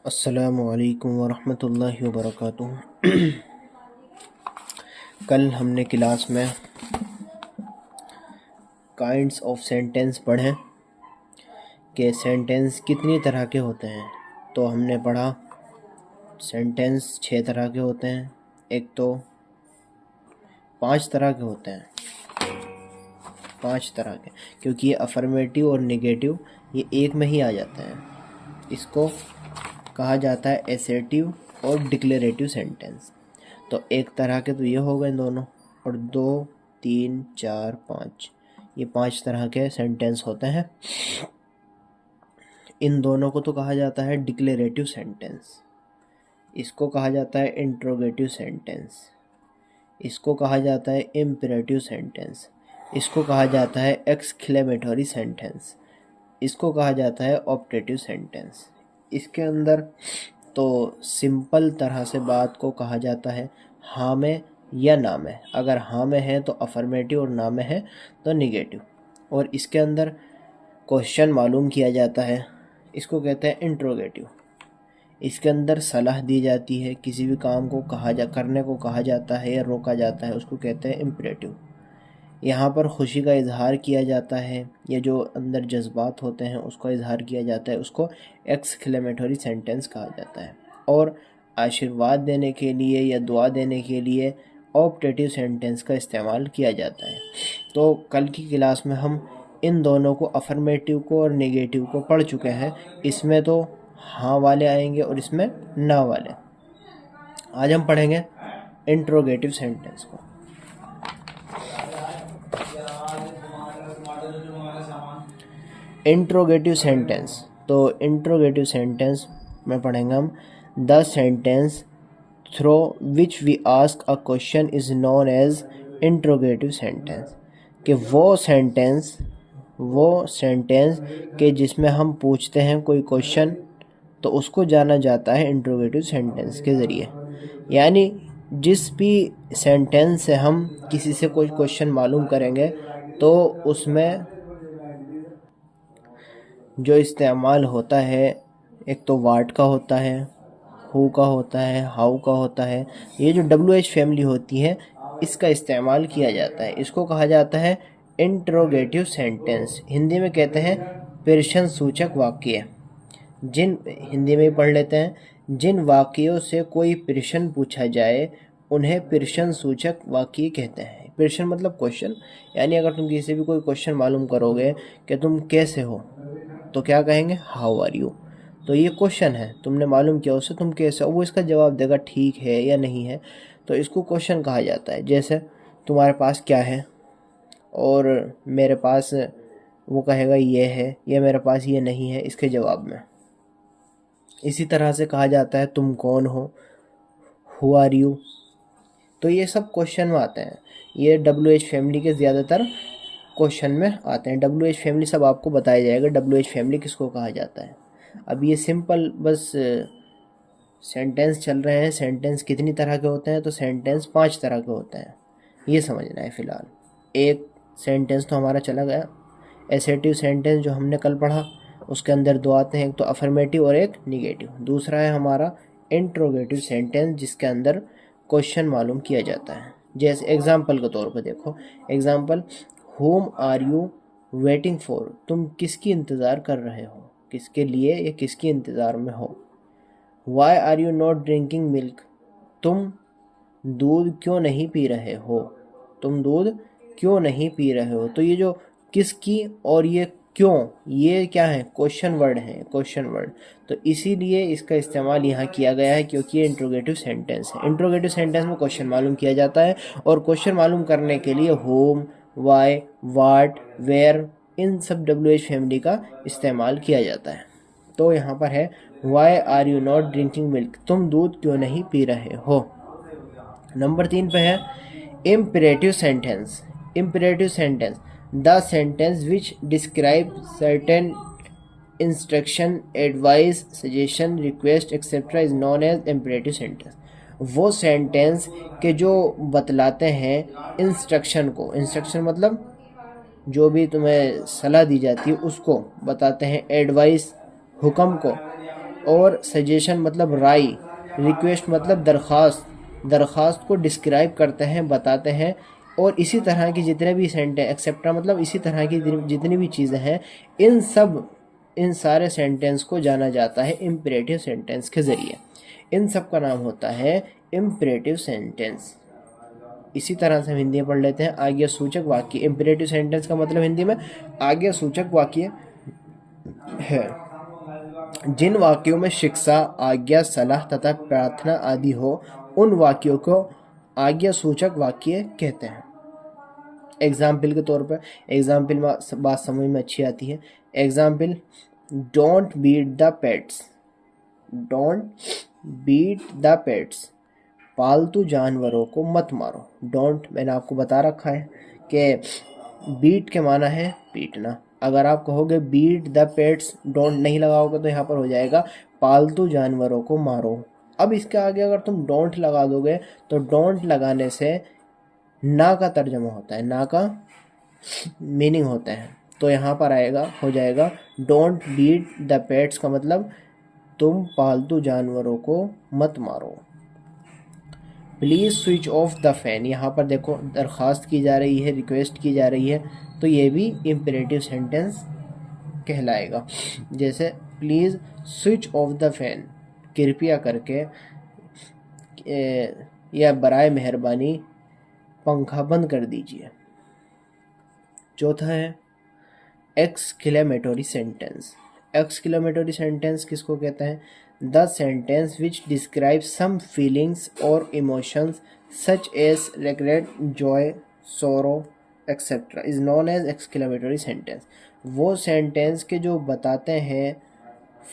अस्सलामुअलैकुम वरहमतुल्लाहि वबरकातुहू। कल हमने क्लास में काइंड्स ऑफ सेंटेंस पढ़े कि सेंटेंस कितनी तरह के होते हैं। तो हमने पढ़ा सेंटेंस 6 तरह के होते हैं, एक तो 5 तरह के होते हैं, 5 तरह के, क्योंकि ये अफर्मेटिव और नेगेटिव ये एक में ही आ जाते हैं। इसको कहा जाता है एसेटिव और डिक्लेरेटिव सेंटेंस। तो एक तरह के तो ये हो गए दोनों, और 2, 3, 4, 5 ये 5 तरह के सेंटेंस होते हैं। इन दोनों को तो कहा जाता है डिक्लेरेटिव सेंटेंस, इसको कहा जाता है इंट्रोगेटिव सेंटेंस, इसको कहा जाता है इम्पेरेटिव सेंटेंस, इसको कहा जाता है एक्सक्लेमेटरी सेंटेंस, इसको कहा जाता है ऑप्टेटिव सेंटेंस। इसके अंदर तो सिंपल तरह से बात को कहा जाता है हाँ में या ना में। अगर हाँ में है तो अफर्मेटिव और ना में है तो निगेटिव। और इसके अंदर क्वेश्चन मालूम किया जाता है, इसको कहते हैं इंट्रोगेटिव। इसके अंदर सलाह दी जाती है, किसी भी काम को करने को कहा जाता है या रोका जाता है, उसको कहते हैं इम्परेटिव। यहाँ पर खुशी का इजहार किया जाता है, ये जो अंदर जज्बात होते हैं उसका इजहार किया जाता है, उसको एक्सक्लेमेटरी सेंटेंस कहा जाता है। और आशीर्वाद देने के लिए या दुआ देने के लिए ऑप्टेटिव सेंटेंस का इस्तेमाल किया जाता है। तो कल की क्लास में हम इन दोनों को, अफर्मेटिव को और नेगेटिव को पढ़ चुके हैं। इसमें तो हाँ वाले आएंगे और इसमें ना वाले। आज हम पढ़ेंगे इंट्रोगेटिव सेंटेंस को। इंट्रोगेटिव सेंटेंस, तो इंट्रोगेटिव सेंटेंस में पढ़ेंगे हम the sentence through which we ask a question is known as interrogative sentence. कि वो सेंटेंस के जिसमें हम पूछते हैं कोई क्वेश्चन तो उसको जाना जाता है इंट्रोगेटिव सेंटेंस के ज़रिए। यानी जिस भी सेंटेंस से हम किसी से कोई क्वेश्चन मालूम करेंगे तो उसमें जो इस्तेमाल होता है, एक तो वाट का होता है, हु का होता है, हाउ का होता है। ये जो WH फैमिली होती है इसका इस्तेमाल किया जाता है। इसको कहा जाता है इंट्रोगेटिव सेंटेंस। हिंदी में कहते हैं प्रश्न सूचक वाक्य। हिंदी में ही पढ़ लेते हैं। जिन वाक्यों से कोई प्रश्न पूछा जाए उन्हें प्रश्न सूचक वाक्य कहते हैं। प्रश्न मतलब क्वेश्चन, यानी अगर तुम किसी भी कोई क्वेश्चन मालूम करोगे कि तुम कैसे हो तो क्या कहेंगे, हाउ आर यू। तो ये क्वेश्चन है, तुमने मालूम किया उससे तुम कैसे हो, वो इसका जवाब देगा ठीक है या नहीं है, तो इसको क्वेश्चन कहा जाता है। जैसे तुम्हारे पास क्या है और मेरे पास, वो कहेगा ये है, या मेरे पास ये नहीं है इसके जवाब में। इसी तरह से कहा जाता है तुम कौन हो, हु आर यू। तो ये सब क्वेश्चन में आते हैं। ये WH फैमिली के ज़्यादातर क्वेश्चन में आते हैं। WH फैमिली सब आपको बताया जाएगा, WH फैमिली किसको कहा जाता है। अब ये सिंपल बस सेंटेंस चल रहे हैं। सेंटेंस कितनी तरह के होते हैं, तो सेंटेंस 5 तरह के होते हैं, ये समझना है फ़िलहाल। एक सेंटेंस तो हमारा चला गया, एसेटिव सेंटेंस जो हमने कल पढ़ा, उसके अंदर 2 आते हैं, एक तो अफर्मेटिव और एक निगेटिव। दूसरा है हमारा इंट्रोगेटिव सेंटेंस जिसके अंदर क्वेश्चन मालूम किया जाता है। जैसे एग्जाम्पल के तौर पर देखो, example whom are you waiting for, तुम किसकी इंतज़ार कर रहे हो, किसके लिए या किसकी इंतज़ार में हो। Why are you not drinking milk, तुम दूध क्यों नहीं पी रहे हो, तुम दूध क्यों नहीं पी रहे हो। तो ये जो किसकी और ये क्यों, ये क्या है, क्वेश्चन वर्ड है, क्वेश्चन वर्ड। तो इसीलिए इसका इस्तेमाल यहाँ किया गया है क्योंकि ये इंट्रोगेटिव सेंटेंस है। इंट्रोगेटिव सेंटेंस में क्वेश्चन मालूम किया जाता है और क्वेश्चन मालूम करने के लिए होम, वाई, वाट, वेयर, इन सब WH फैमिली का इस्तेमाल किया जाता है। तो यहाँ पर है why are you not drinking milk, तुम दूध क्यों नहीं पी रहे हो। नंबर 3 पे है imperative sentence. Imperative sentence, the sentence which describe certain instruction, advice, suggestion, request etcetera is known as imperative sentence. वो सेंटेंस के जो बतलाते हैं इंस्ट्रक्शन को, इंस्ट्रक्शन मतलब जो भी तुम्हें सलाह दी जाती है उसको बताते हैं, एडवाइस हुक्म को, और सजेशन मतलब राय, रिक्वेस्ट मतलब दरख्वास्त को डिस्क्राइब करते हैं, बताते हैं। और इसी तरह की जितने भी सेंटेंस, एक्सेप्ट्रा मतलब इसी तरह की जितनी भी चीज़ें हैं, इन सारे सेंटेंस को जाना जाता है इम्परेटिव सेंटेंस के ज़रिए। इन सब का नाम होता है इम्परेटिव सेंटेंस। इसी तरह से हम हिंदी में पढ़ लेते हैं आज्ञा सूचक वाक्य। इम्परेटिव सेंटेंस का मतलब हिंदी में आज्ञा सूचक वाक्य है। जिन वाक्यों में शिक्षा, आज्ञा, सलाह तथा प्रार्थना आदि हो, उन वाक्यों को आज्ञा सूचक वाक्य कहते हैं। एग्जाम्पल के तौर पर, एग्जाम्पल में बात समझ में अच्छी आती है। Example, don't beat the pets. Don't beat the pets, पालतू जानवरों को मत मारो। डोंट मैंने आपको बता रखा है कि बीट के माना है पीटना। अगर आप कहोगे बीट द पेट्स, डोंट नहीं लगाओगे तो यहाँ पर हो जाएगा पालतू जानवरों को मारो। अब इसके आगे अगर तुम डोंट लगा दोगे तो डोंट लगाने से ना का तर्जमा होता है, ना का मीनिंग होता है। तो यहाँ पर आएगा, हो जाएगा डोंट बीट द पेट्स का मतलब तुम पालतू जानवरों को मत मारो। Please switch off the fan, यहाँ पर देखो दरख्वास्त की जा रही है, रिक्वेस्ट की जा रही है, तो ये भी इम्परेटिव सेंटेंस कहलाएगा। जैसे please switch off the fan, कृपया करके या बराए मेहरबानी पंखा बंद कर दीजिए। चौथा है एक्सक्लेमेटरी सेंटेंस। एक्सक्लेमेटरी सेंटेंस किसको कहते हैं? The sentence which describe some feelings और emotions such as regret, joy, sorrow etcetera is known as exclamatory sentence. वो सेंटेंस के जो बताते हैं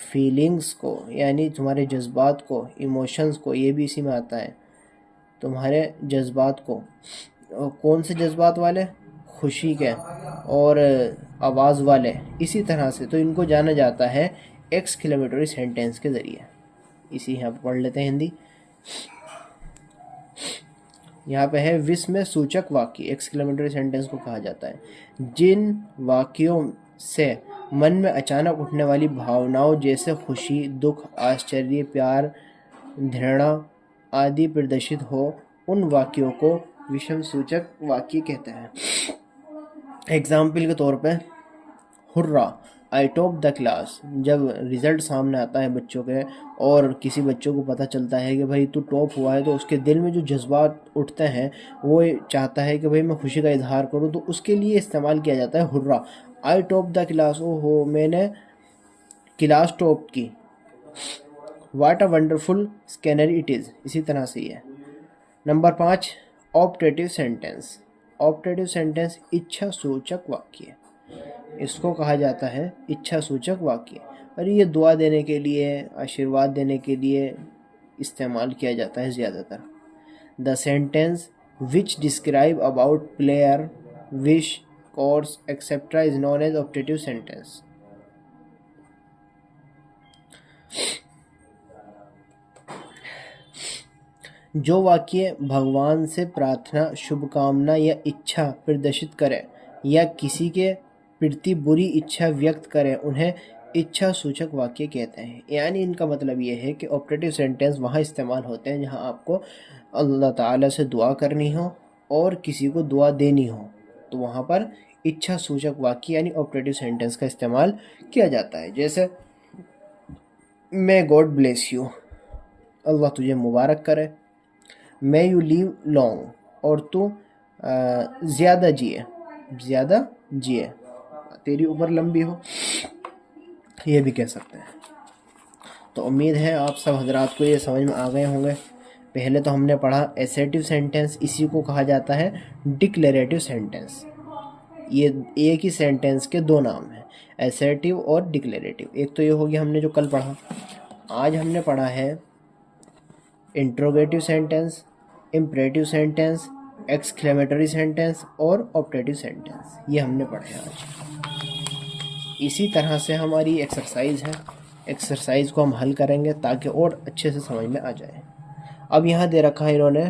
फीलिंग्स को, यानी तुम्हारे जज्बात को, इमोशंस को, ये भी इसी में आता है, तुम्हारे जज्बात को। कौन से जज्बात वाले? खुशी के और आवाज़ वाले, इसी तरह से। तो इनको जाना जाता है एक्सक्लेमेटरी सेंटेंस के ज़रिए। इसी यहाँ पर पढ़ लेते हैं हिंदी। यहाँ पे है विस्मय सूचक वाक्य। एक्सक्लेमेटरी सेंटेंस को कहा जाता है जिन वाक्यों से मन में अचानक उठने वाली भावनाओं जैसे खुशी, दुख, आश्चर्य, प्यार, घृणा आदि प्रदर्शित हो, उन वाक्यों को विषम सूचक वाक्य कहते हैं। एग्जाम्पल के तौर पे, hurrah, I top the class. जब रिजल्ट सामने आता है बच्चों के और किसी बच्चों को पता चलता है कि भाई तू टॉप हुआ है, तो उसके दिल में जो जज्बात उठते हैं वो चाहता है कि भाई मैं खुशी का इजहार करूं, तो उसके लिए इस्तेमाल किया जाता है hurrah. I top the class, ओहो मैंने क्लास टॉप की। What a wonderful scanner it is, इसी तरह से ही है। Number 5, optative sentence. Optative sentence इच्छा सूचक वाक्य, इसको कहा जाता है इच्छा सूचक वाक्य। और ये दुआ देने के लिए, आशीर्वाद देने के लिए इस्तेमाल किया जाता है ज़्यादातर। The sentence which describe about prayer, wish, curse etcetera is known as optative sentence. जो वाक्य भगवान से प्रार्थना, शुभकामना या इच्छा प्रदर्शित करे या किसी के प्रति बुरी इच्छा व्यक्त करें, उन्हें इच्छा सूचक वाक्य कहते हैं। यानी इनका मतलब ये है कि ऑप्टेटिव सेंटेंस वहाँ इस्तेमाल होते हैं जहाँ आपको अल्लाह ताला से दुआ करनी हो और किसी को दुआ देनी हो, तो वहाँ पर इच्छा सूचक वाक्य यानी ऑप्टेटिव सेंटेंस का इस्तेमाल किया जाता है। जैसे मे गॉड ब्लेस यू, अल्लाह तुझे मुबारक करे। मे यू लीव लॉन्ग, और तू ज़्यादा जिए, तेरी उम्र लंबी हो, ये भी कह सकते हैं। तो उम्मीद है आप सब हजरात को ये समझ में आ गए होंगे। पहले तो हमने पढ़ा एसेटिव सेंटेंस, इसी को कहा जाता है डिक्लेरेटिव सेंटेंस। ये एक ही सेंटेंस के दो नाम हैं, एसेटिव और डिक्लेरेटिव। एक तो ये हो गया हमने जो कल पढ़ा। आज हमने पढ़ा है interrogative sentence, imperative sentence, exclamatory sentence और ऑप्टेटिव सेंटेंस, ये हमने पढ़े आज। इसी तरह से हमारी एक्सरसाइज है, एक्सरसाइज को हम हल करेंगे ताकि और अच्छे से समझ में आ जाए। अब यहाँ दे रखा है इन्होंने,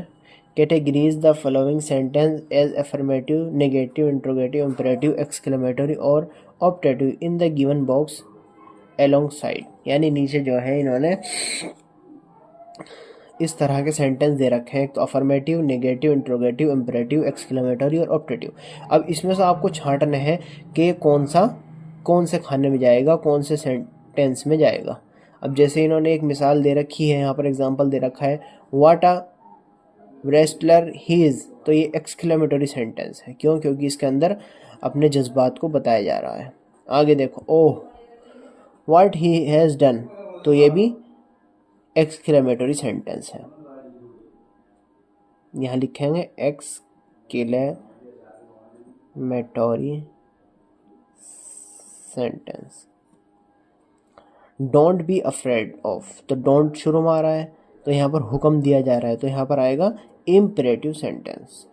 categories the following sentence as affirmative, negative, interrogative, imperative, exclamatory और optative in the given box alongside, यानी नीचे जो है इन्होंने इस तरह के सेंटेंस दे रखे हैं, तो affirmative, negative, interrogative, imperative, exclamatory और ऑप्टेटिव। अब इसमें से आपको छांटना है कि कौन से खाने में जाएगा, कौन से सेंटेंस में जाएगा। अब जैसे इन्होंने एक मिसाल दे रखी है, यहाँ पर एग्जांपल दे रखा है, व्हाट अ रेस्टलर ही इज, तो ये एक्सक्लेमेटरी सेंटेंस है। क्यों? क्योंकि इसके अंदर अपने जज्बात को बताया जा रहा है। आगे देखो, oh what he has done, तो ये भी एक्सक्लेमेटरी सेंटेंस है। यहाँ लिखेंगे exclamatory sentence. Don't be afraid of, तो डोंट शुरू में आ रहा है, तो यहाँ पर हुक्म दिया जा रहा है, तो यहाँ पर आएगा इम्परेटिव सेंटेंस।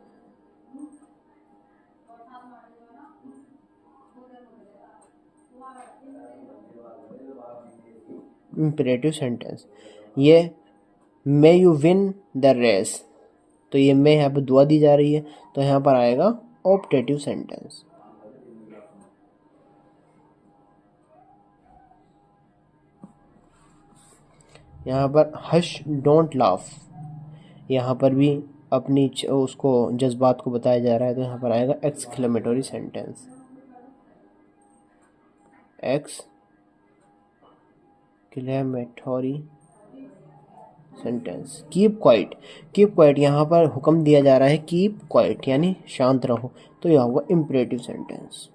Imperative sentence. ये may you win the race, तो ये मे यहाँ पर दुआ दी जा रही है, तो यहाँ पर आएगा ऑप्टेटिव सेंटेंस। यहाँ पर हश डोंट लाफ, यहाँ पर भी अपनी उसको जज्बात को बताया जा रहा है, तो यहाँ पर आएगा exclamatory sentence. Exclamatory sentence. Keep quiet, keep quiet, यहाँ पर हुक्म दिया जा रहा है कीप क्वाइट, यानी शांत रहो, तो यह होगा imperative sentence.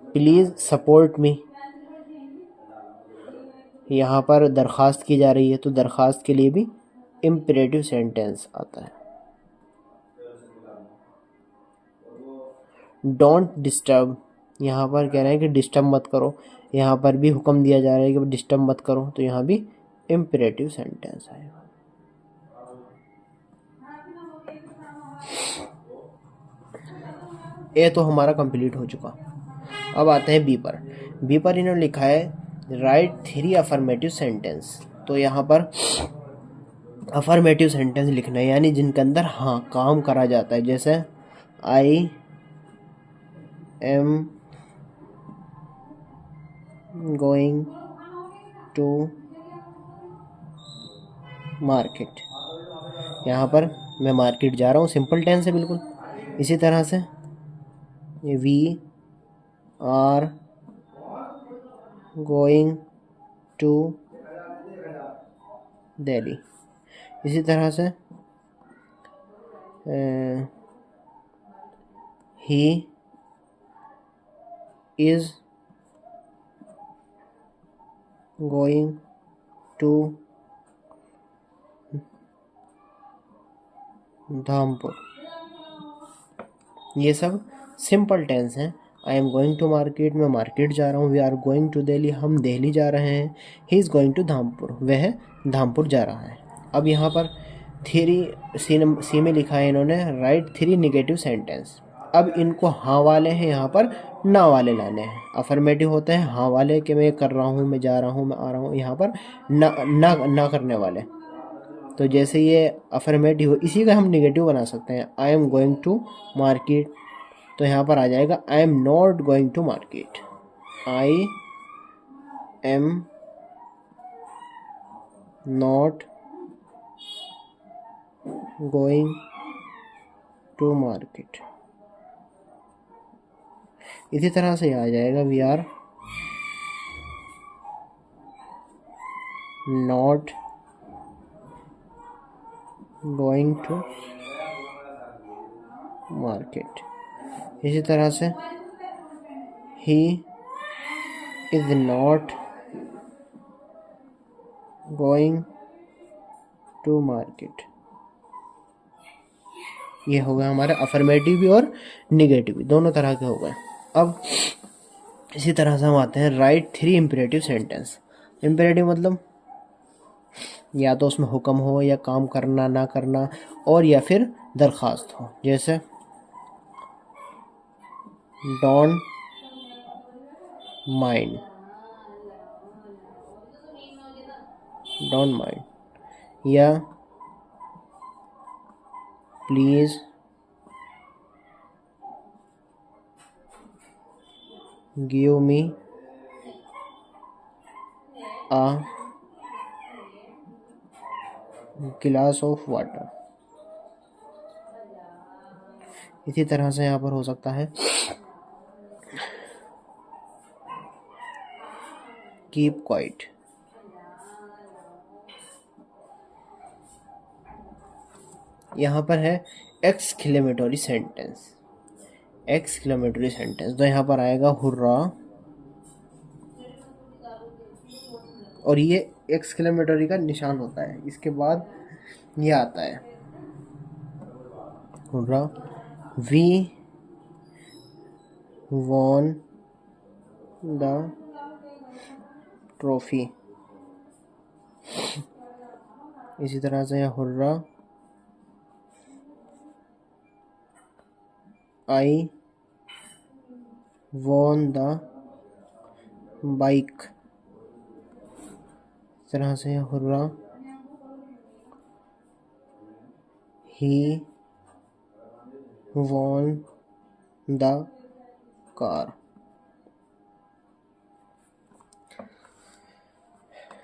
Please support me, यहाँ पर दरख्वास्त की जा रही है, तो दरख्वास्त के लिए भी इम्परेटिव सेंटेंस आता है। डोंट डिस्टर्ब, यहाँ पर कह रहे हैं कि डिस्टर्ब मत करो, यहाँ पर भी हुक्म दिया जा रहा है कि डिस्टर्ब मत करो, तो यहाँ भी इम्परेटिव सेंटेंस आएगा। ए तो हमारा कंप्लीट हो चुका। अब आते हैं बी पर। बी पर इन्होंने लिखा है राइट 3 अफर्मेटिव सेंटेंस, तो यहाँ पर अफर्मेटिव सेंटेंस लिखना है, यानी जिनके अंदर हाँ काम करा जाता है। जैसे I am going to market, यहाँ पर मैं मार्केट जा रहा हूँ, सिंपल टेंस है बिल्कुल। इसी तरह से we are going to Delhi. इसी तरह से he is going to Dhampur. ये सब सिंपल टेंस हैं। I am going to market, मैं मार्केट जा रहा हूँ। We are going to Delhi, हम दिल्ली जा रहे हैं। He is going to Dhampur, वह धामपुर जा रहा है। अब यहाँ पर सी में लिखा है इन्होंने राइट 3 निगेटिव सेंटेंस। अब इनको हाँ वाले हैं, यहाँ पर ना वाले लाने हैं। अफर्मेटिव होते हैं हाँ वाले कि मैं कर रहा हूँ, मैं जा रहा हूँ, मैं आ रहा हूँ। यहाँ पर ना करने वाले, तो जैसे ये अफर्मेटिव, इसी का हम निगेटिव बना सकते हैं। I am going to market, तो यहाँ पर आ जाएगा I am not going to market. I am not going to market. इसी तरह से आ जाएगा we are not going to market. इसी तरह से he is not going to market. ये हो गया हमारा अफर्मेटिव भी और निगेटिव भी, दोनों तरह के हो गए। अब इसी तरह से हम आते हैं राइट 3 इम्परेटिव सेंटेंस। इम्परेटिव मतलब या तो उसमें हुक्म हो, या काम करना ना करना, और या फिर दरख्वास्त हो। जैसे डोंट माइंड, डोंट माइंड, या प्लीज़ गिव मी आ गिलास ऑफ वाटर। इसी तरह से यहाँ पर हो सकता है कीप क्वाइट। यहाँ पर है एक्सक्लेमेटरी सेंटेंस। एक्सक्लेमेटरी सेंटेंस तो यहाँ पर आएगा हुर्रा, और ये एक्सक्लेमेटरी का निशान होता है। इसके बाद ये आता है hurrah, we won the trophy. इसी तरह से hurrah, I won the bike. इस तरह से hurrah, he won the car.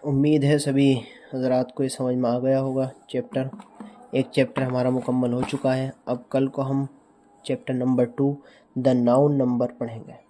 उम्मीद है सभी हजरात को ये समझ में आ गया होगा। एक चैप्टर हमारा मुकम्मल हो चुका है। अब कल को हम chapter number 2 the noun number पढ़ेंगे।